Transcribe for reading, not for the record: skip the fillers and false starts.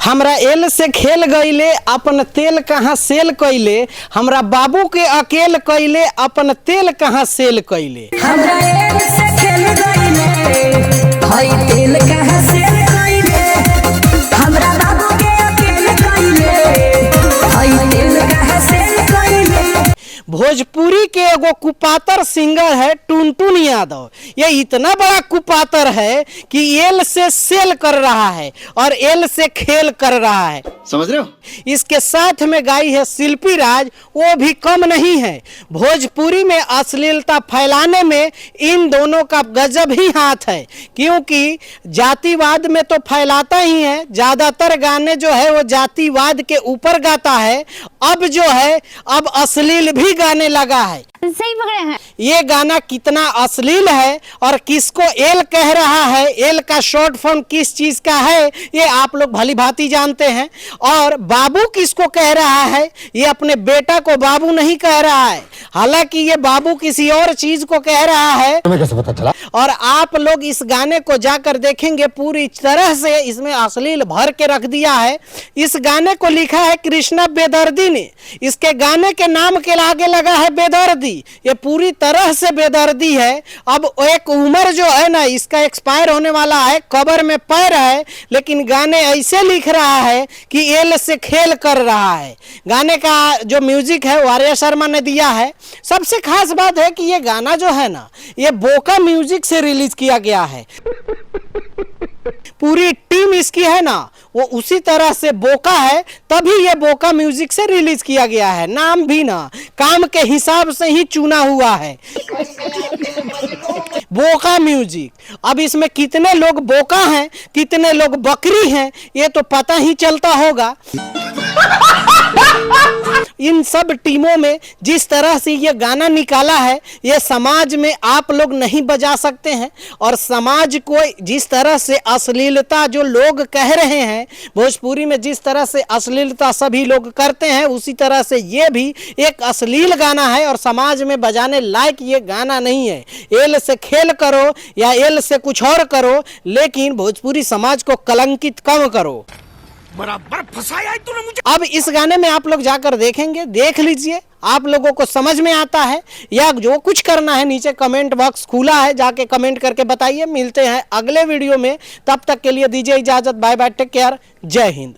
हमरा एल से खेल गईले अपन तेल कहाँ सेल कईले, हमरा बाबू के अकेल कईले अपन तेल कहाँ सेल कईले। हमरा एल से खेल गईले हई तेल कहाँ सेल कईले, हमरा बाबू के अकेल कईले हई तेल कहाँ सेल कईले। भोजपुरी के एगो कुपातर सिंगर है टुनटुन यादव। ये इतना बड़ा कुपातर है कि एल से सेल कर रहा है और एल से खेल कर रहा है, समझ रहे हो। इसके साथ में गाई है शिल्पी राज, वो भी कम नहीं है। भोजपुरी में अश्लीलता फैलाने में इन दोनों का गजब ही हाथ है, क्योंकि जातिवाद में तो फैलाता ही है, ज्यादातर गाने जो है वो जातिवाद के ऊपर गाता है। अब जो है अब अश्लील भी गाने लगा है। सही पकड़े हैं। ये गाना कितना अश्लील है और किसको एल कह रहा है, एल का शॉर्ट फॉर्म किस चीज का है ये आप लोग भली भांति जानते हैं। और बाबू किसको कह रहा है, ये अपने बेटा को बाबू नहीं कह रहा है, हालांकि ये बाबू किसी और चीज को कह रहा है। तुम्हें कैसे पता चला? और आप लोग इस गाने को जाकर देखेंगे, पूरी तरह से इसमें अश्लील भर के रख दिया है। इस गाने को लिखा है कृष्णा बेदर्दी ने, इसके गाने के नाम के आगे लगा है बेदर्दी। ये पूरी तरह से बेदर्दी है। अब एक उम्र जो है ना, इसका एक्सपायर होने वाला है, कब्र में पैर है, लेकिन गाने ऐसे लिख रहा है कि एल से खेल कर रहा है। गाने का जो म्यूजिक है वो आर्या शर्मा ने दिया है। सबसे खास बात है कि ये गाना जो है ना, ये बोका म्यूजिक से रिलीज किया गया है। पूरी टीम इसकी है ना वो उसी तरह से बोका है, तभी ये बोका म्यूजिक से रिलीज किया गया है। नाम भी ना काम के हिसाब से ही चुना हुआ है, बोका म्यूजिक। अब इसमें कितने लोग बोका हैं, कितने लोग बकरी हैं, ये तो पता ही चलता होगा। इन सब टीमों में जिस तरह से ये गाना निकाला है, ये समाज में आप लोग नहीं बजा सकते हैं। और समाज को जिस तरह से अश्लीलता जो लोग कह रहे हैं, भोजपुरी में जिस तरह से अश्लीलता सभी लोग करते हैं, उसी तरह से ये भी एक अश्लील गाना है और समाज में बजाने लायक ये गाना नहीं है। एल से खेल करो या एल से कुछ और करो, लेकिन भोजपुरी समाज को कलंकित कम करो। बराबर फंसाया है तूने मुझे। अब इस गाने में आप लोग जाकर देखेंगे, देख लीजिए, आप लोगों को समझ में आता है या जो कुछ करना है नीचे कमेंट बॉक्स खुला है, जाके कमेंट करके बताइए। मिलते हैं अगले वीडियो में, तब तक के लिए दीजिए इजाजत, बाय बाय, टेक केयर, जय हिंद।